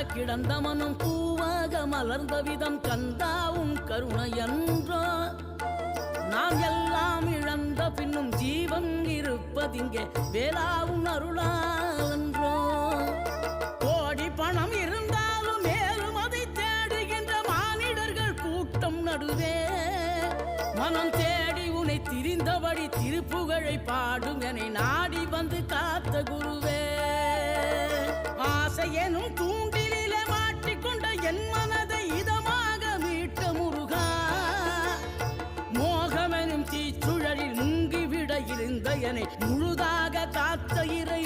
கிடந்த மனம் பூவாக மலர்ந்த விதம் கந்தாவும் கருணையன்றோ நாம் எல்லாம் இழந்த பின்னும் ஜீவன் இருப்பதிங்கே வேளாவும் அருளான்றோ கோடி பணம் இருந்தாலும் மேலும் அதை தேடுகின்ற மானிடர்கள் கூட்டம் நடுவே மனம் தேடி உன்னை திரிந்தபடி திருப்புகழை பாடும் என நாடி வந்து காத்த குருவே ஆசை எனும் தூண்டிலே மாட்டிக்கொண்ட என் மனதை இதமாக மீட்ட முருகா மோகமெனும் தீச்சுழலில் முங்கிவிட இருந்த என்னை முழுதாக காத்த இறை